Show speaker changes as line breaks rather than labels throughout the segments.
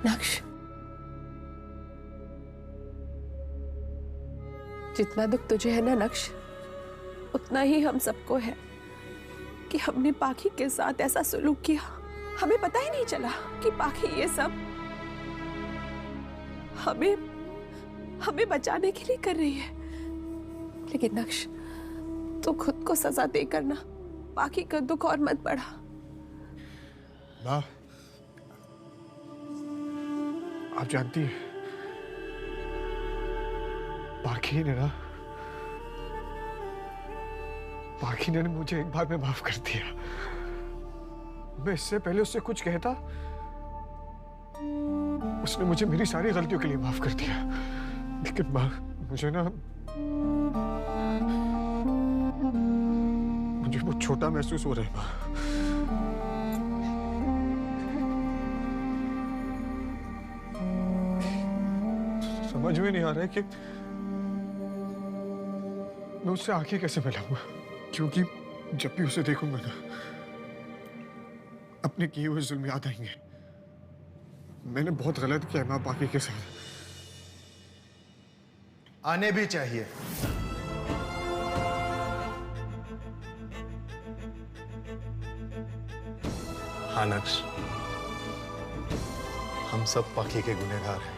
नक्श, जितना दुख तुझे है ना नक्श, उतना ही हम सबको है कि हमने पाखी के साथ ऐसा सुलूक किया। हमें पता ही नहीं चला कि पाखी ये सब हमें हमें बचाने के लिए कर रही है। लेकिन नक्श, तू खुद को सजा देकर ना पाखी का दुख और मत बढ़ा।
माँ, आप जानती हैं पाखी ने मुझे एक बार में माफ कर दिया। मैं इससे पहले उससे कुछ कहता, उसने मुझे मेरी सारी गलतियों के लिए माफ कर दिया। लेकिन माँ, मुझे बहुत छोटा महसूस हो रहा है माँ। समझ में नहीं आ रहा है कि मैं उससे आंखें कैसे मिलाऊंगा, क्योंकि जब भी उसे देखूंगा ना, अपने किए हुए जुल्म याद आएंगे। मैंने बहुत गलत किया माँ पाखी के साथ।
आने भी चाहिए। हाँ नक्श, हम सब पाखी के गुनहगार हैं।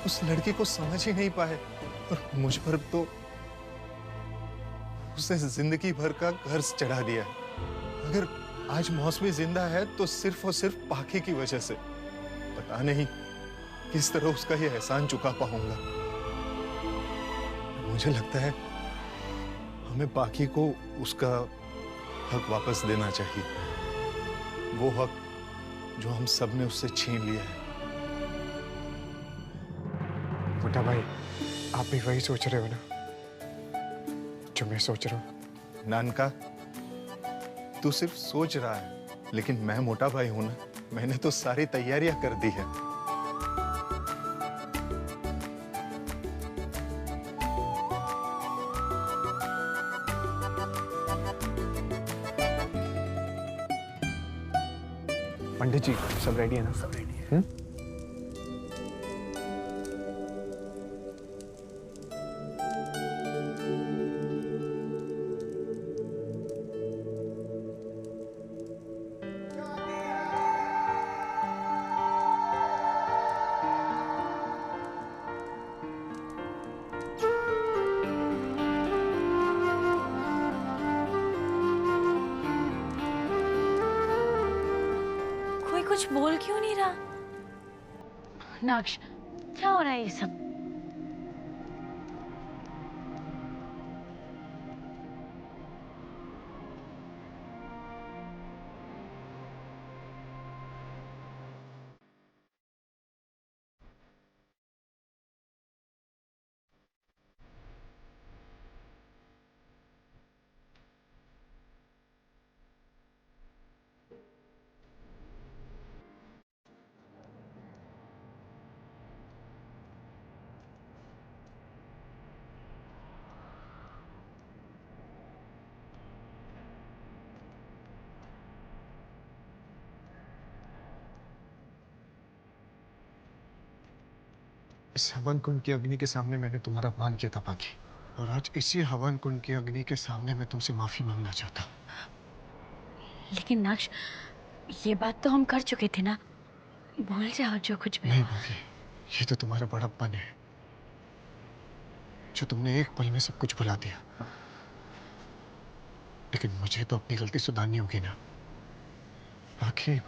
उस लड़की को समझ ही नहीं पाए और मुझ पर तो उसने जिंदगी भर का कर्ज चढ़ा दिया है। अगर आज मौसमी जिंदा है तो सिर्फ और सिर्फ पाखी की वजह से। पता नहीं किस तरह उसका ये एहसान चुका पाऊंगा। मुझे लगता है हमें पाखी को उसका हक वापस देना चाहिए, वो हक जो हम सब ने उससे छीन लिया है।
मोटा भाई, आप भी वही सोच रहे हो ना जो मैं सोच रहा हूँ?
नानका, तू सिर्फ सोच रहा है, लेकिन मैं मोटा भाई हूं ना। मैंने तो सारी तैयारियां कर दी है।
पंडित जी, सब रेडी है ना? सब रेडी है।
कुछ बोल क्यों नहीं रहा? नक्श, क्या हो रहा है ये सब?
इस हवन कुंड की अग्नि के सामने मैंने तुम्हारा अपमान किया था पाखी, और आज इसी हवन कुंड की अग्नि के सामने मैं तुमसे माफी मांगना चाहता हूँ।
लेकिन नक्श, ये बात तो हम कर चुके थे ना। भूल जाओ जो कुछ भी।
नहीं पाखी, ये तो तुम्हारा बड़प्पन है जो तुमने एक पल में सब कुछ भुला दिया। लेकिन मुझे तो अपनी गलती सुधारनी होगी ना पाखी।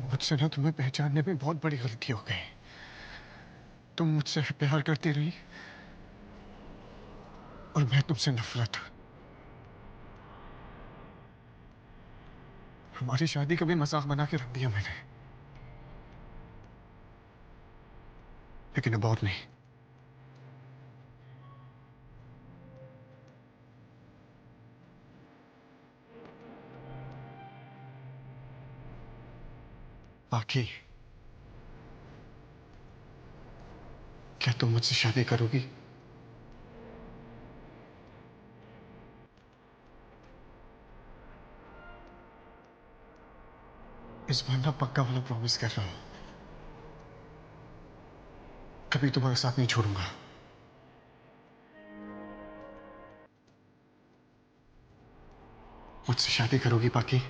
मुझसे ना तुम्हें पहचानने में बहुत बड़ी गलती हो गई। तुम मुझसे प्यार करती रही और मैं तुमसे नफरत। हमारी शादी का भी मजाक बना के रख दिया मैंने, लेकिन अब और नहीं। पाखी, क्या तुम मुझसे शादी करोगी? इस बार ना पक्का वाला प्रॉमिस कर रहा हूं। कभी तुम्हारा साथ नहीं छोड़ूंगा। मुझसे शादी करोगी पाकी?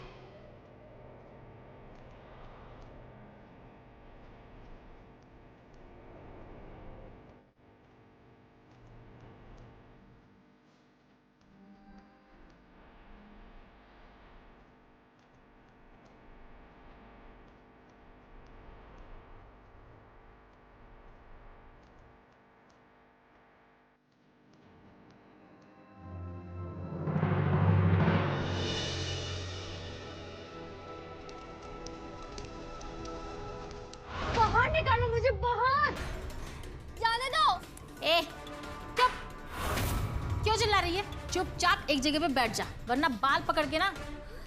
बाहर निकालो मुझे, बाहर जाने दो।
ए चुप, क्यों चिल्ला रही है? चुपचाप एक जगह पे बैठ जा, वरना बाल पकड़ के ना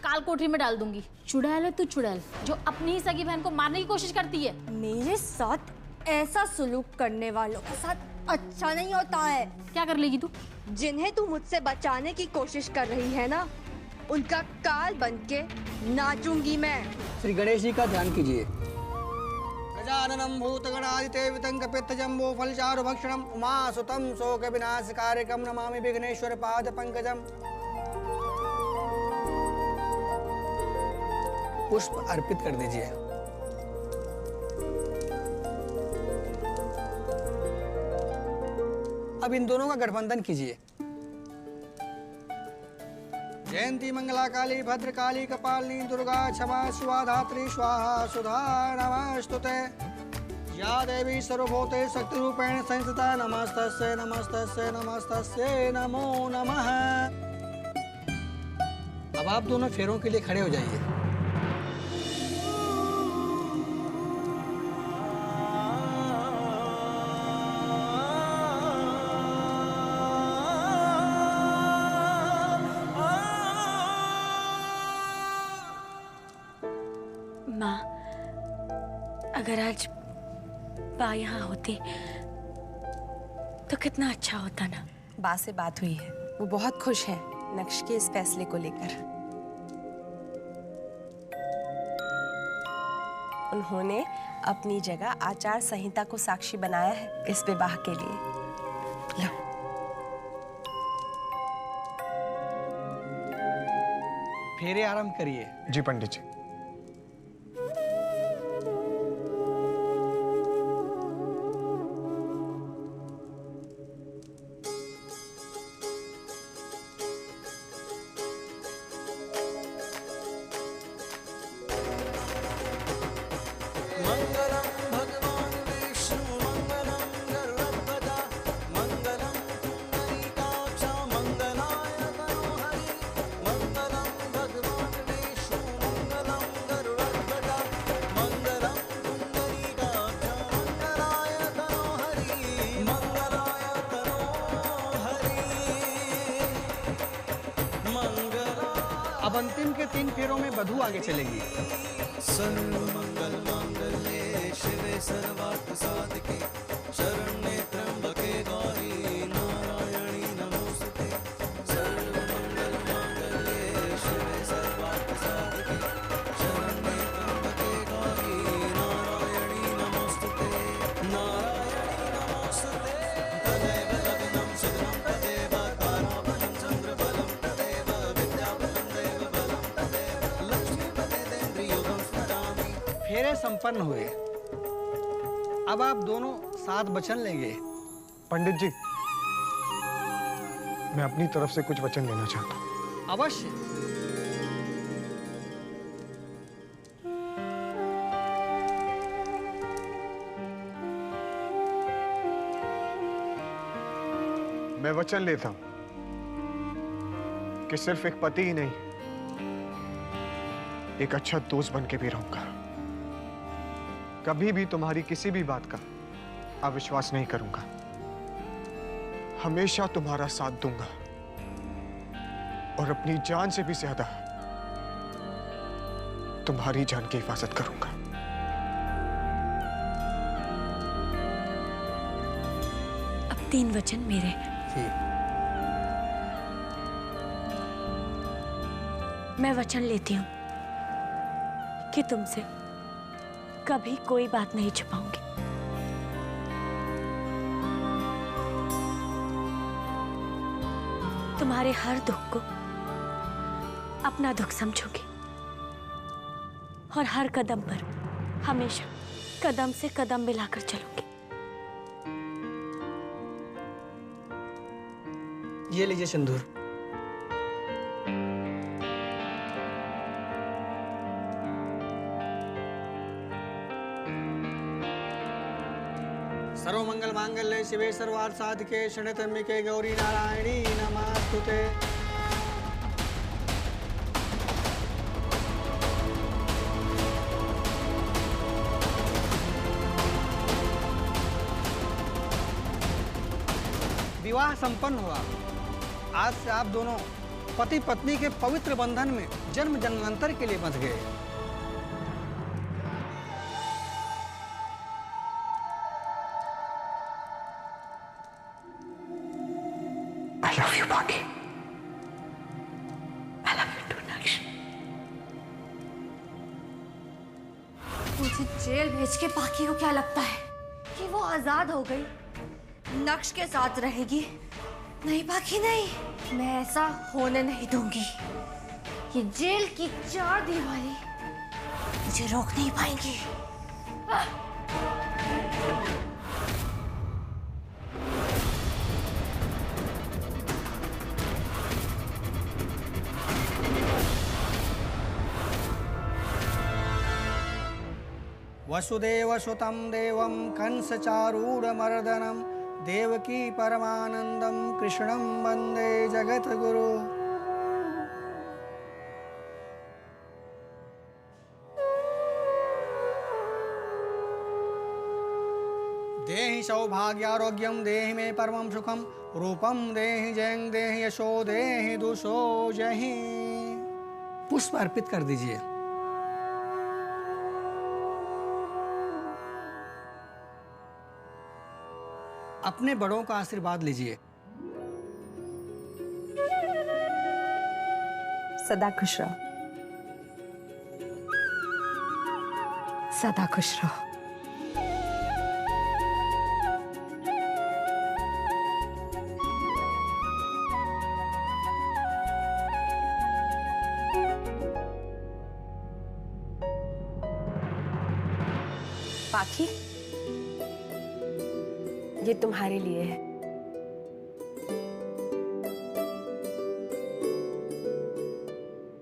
काल कोठरी में डाल दूंगी। चुड़ैल है तू, चुड़ैल जो अपनी ही सगी बहन को मारने की कोशिश करती है।
मेरे साथ ऐसा सुलूक करने वालों के साथ अच्छा नहीं होता है।
क्या कर लेगी तू?
जिन्हें तू मुझसे बचाने की कोशिश कर रही है ना, उनका काल बनके नाचूंगी मैं।
श्री गणेश जी का ध्यान कीजिए।
गजाननं भूतगणादिते वितंकपित्तजम्बो फलचारुभक्षणं उमासुतं शोकविनाशकारकं नमामि विघ्नेश्वर पादपङ्कजम्।
पुष्प अर्पित कर दीजिए। अब इन दोनों का गठबंधन कीजिए।
जयंती मंगला काली भद्रकाली कपालिनी दुर्गा क्षमा शिवा धात्री स्वाहा सुधा नमस्तुते। या देवी सर्वभूते शक्ति रूपेण संस्थिता नमस्तस्यै नमस्तस्यै नमस्तस्यै नमो नमः।
अब आप दोनों फेरों के लिए खड़े हो जाइए।
माँ, अगर आज बा यहाँ होती तो कितना अच्छा होता ना।
बा से बात हुई है, वो बहुत खुश है नक्श के इस फैसले को लेकर। उन्होंने अपनी जगह आचार संहिता को साक्षी बनाया है इस विवाह के लिए। लो।
फेरे आरंभ करिए।
जी पंडित जी।
अब अंतिम के 3 फेरों में वधू आगे चलेगी।
सर्वमंगल मांगल्ये शिवे सर्वार्थ साधिके शरण्ये त्र्यंबके गौरी नारायणी नमोस्तुते। सर्वमंगल मांगल्ये शिवे सर्वार्थ साधिके शरण्ये त्र्यंबके गौरी नारायणी नमोस्तुते। नारायणी नमोस्तुते। तदेव लग्नं सुदनं तदेव ताराबलं चन्द्रबलं तदेव विद्याबलं देवबलं तदेव लक्ष्मीपतिदेन्द्रियोगं स्मरामि।
फेरे संपन्न हुए। अब आप दोनों साथ वचन लेंगे।
पंडित जी, मैं अपनी तरफ से कुछ वचन लेना चाहता हूँ।
अवश्य।
मैं वचन लेता हूं कि सिर्फ एक पति ही नहीं, एक अच्छा दोस्त बन के भी रहूंगा। कभी भी तुम्हारी किसी भी बात का अविश्वास नहीं करूंगा। हमेशा तुम्हारा साथ दूंगा और अपनी जान से भी ज्यादा तुम्हारी जान की हिफाजत करूंगा।
अब 3 वचन मेरे। मैं वचन लेती हूँ कि तुमसे कभी कोई बात नहीं छुपाऊंगी।
तुम्हारे हर दुख को अपना दुख समझूंगी और हर कदम पर हमेशा कदम से कदम मिलाकर चलूंगी।
ये लीजिए सिंदूर। सर्वमंगल मांगल्ये शिवे सर्वार्थ साधिके शरण्ये त्र्यंबके गौरी नारायणी नमोस्तुते। विवाह संपन्न हुआ। आज से आप दोनों पति पत्नी के पवित्र बंधन में जन्म जन्मांतर के लिए बंध गए।
I love you, Baki.
I love you too, नक्श।
मुझे जेल भेज के बाकी को क्या लगता है कि वो आजाद हो गई, नक्श के साथ रहेगी? नहीं बाकी नहीं, मैं ऐसा होने नहीं दूंगी। ये जेल की 4 दीवारें मुझे रोक नहीं पाएंगी।
वसुदेवसुतं देवं कंसचारूढमर्दनं देवकी परमानंदं कृष्णं वंदे जगद्गुरु। देहि सौभाग्यारोग्यं देहि मे परमं सुखं रूपं देहि जयं देहि यशो देहि दुषो जहि। पुष्प अर्पित कर दीजिए। अपने बड़ों का आशीर्वाद लीजिए।
सदा खुश रहो, सदा खुश रहो। पाखी, ये तुम्हारे लिए है।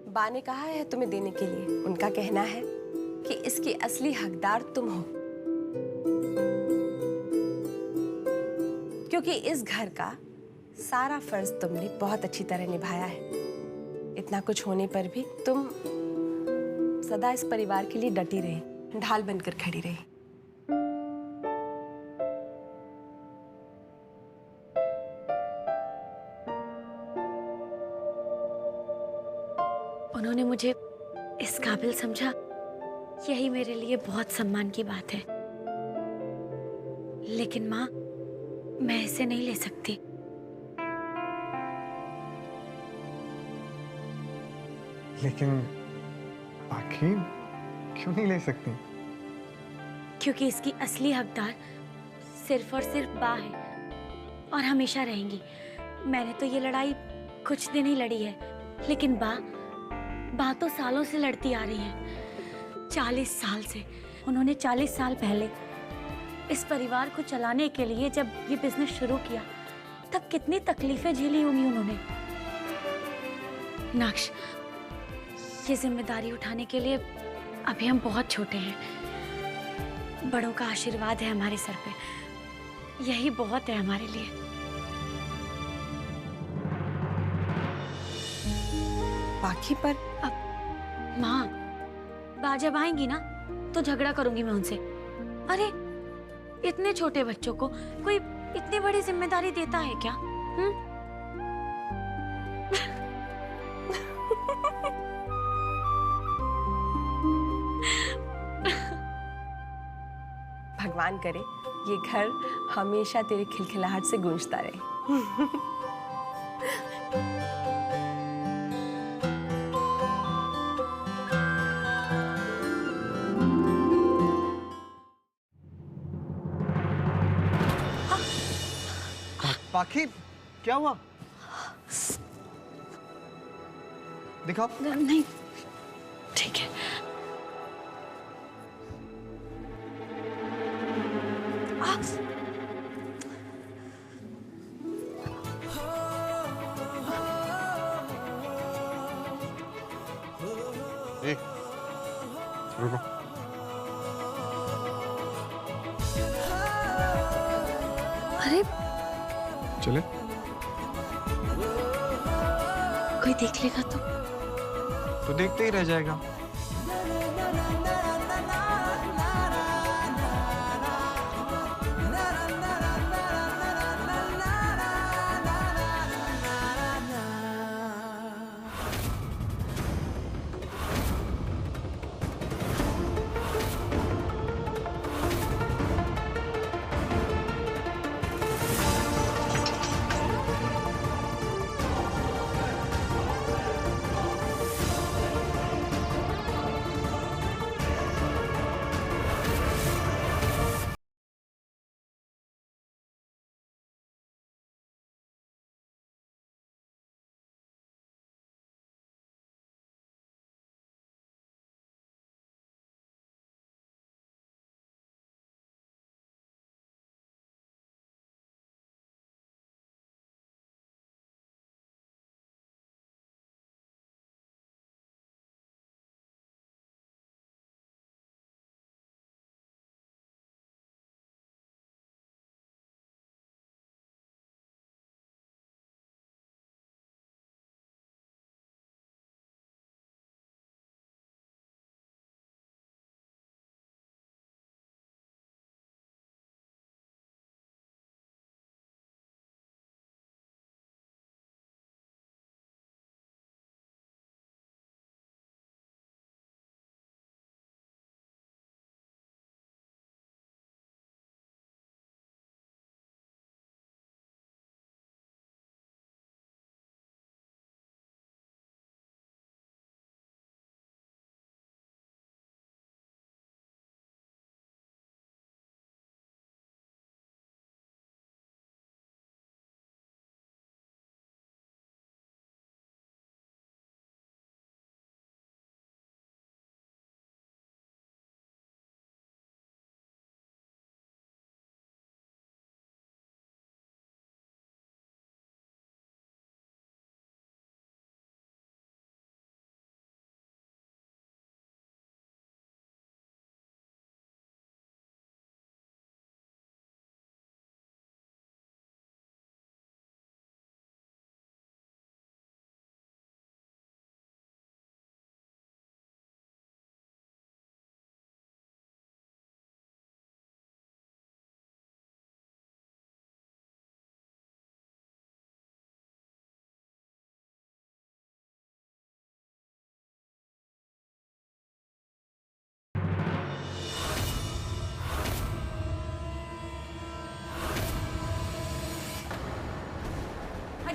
बा ने कहा है तुम्हें देने के लिए। उनका कहना है कि इसकी असली हकदार तुम हो, क्योंकि इस घर का सारा फर्ज तुमने बहुत अच्छी तरह निभाया है। इतना कुछ होने पर भी तुम सदा इस परिवार के लिए डटी रही, ढाल बनकर खड़ी रही।
उन्होंने मुझे इस काबिल समझा, यही मेरे लिए बहुत सम्मान की बात है। लेकिन माँ, मैं इसे नहीं ले सकती।
लेकिन बाकी क्यों नहीं ले सकती?
क्योंकि इसकी असली हकदार सिर्फ और सिर्फ बा है और हमेशा रहेंगी। मैंने तो ये लड़ाई कुछ दिन ही लड़ी है, लेकिन बा तो सालों से लड़ती आ रही है। 40 साल से। उन्होंने 40 साल पहले इस परिवार को चलाने के लिए जब ये बिजनेस शुरू किया, तब कितनी तकलीफें झेली होंगी उन्होंने। नक्श, ये जिम्मेदारी उठाने के लिए अभी हम बहुत छोटे हैं। बड़ों का आशीर्वाद है हमारे सर पे, यही बहुत है हमारे लिए।
बाकी पर
अब माँ, बा जब आएंगी ना तो झगड़ा करूंगी मैं उनसे। अरे इतने छोटे बच्चों को कोई इतनी बड़ी जिम्मेदारी देता है क्या?
भगवान करे ये घर हमेशा तेरे खिलखिलाहट से गूंजता रहे।
पाखी, क्या हुआ?
दिखाओ।
नहीं, ठीक है।
रुको।
अरे
चले?
कोई देख लेगा
तो देखते ही रह जाएगा।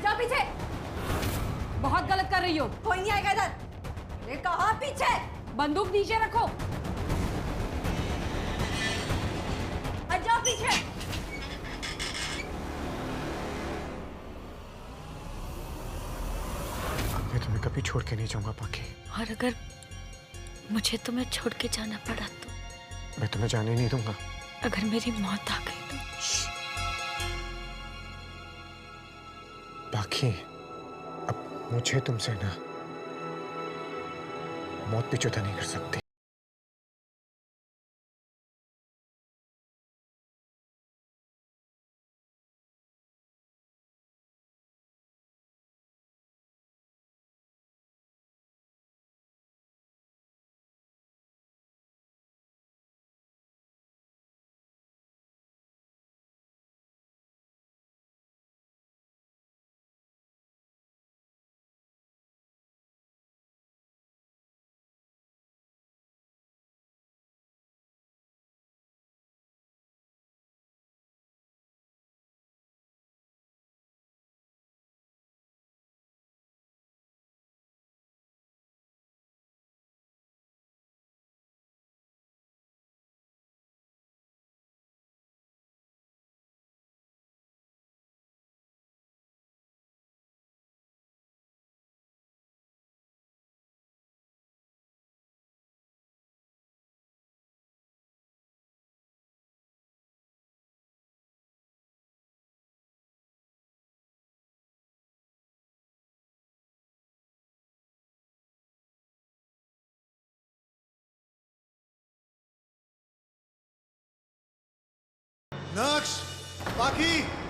जाओ पीछे।
बहुत गलत कर रही हो।
कोई नहीं आएगा इधर। ये कहा पीछे।
बंदूक नीचे रखो।
हट जाओ पीछे।
मैं तुम्हें कभी छोड़ के नहीं जाऊंगा पाखी।
और अगर मुझे तुम्हें छोड़ के जाना पड़ा तो?
मैं तुम्हें जाने नहीं दूंगा।
अगर मेरी मौत आ गई तो?
पाखी, अब मुझे तुमसे ना मौत भी जुदा नहीं कर सकती।
नक्श, पाखी।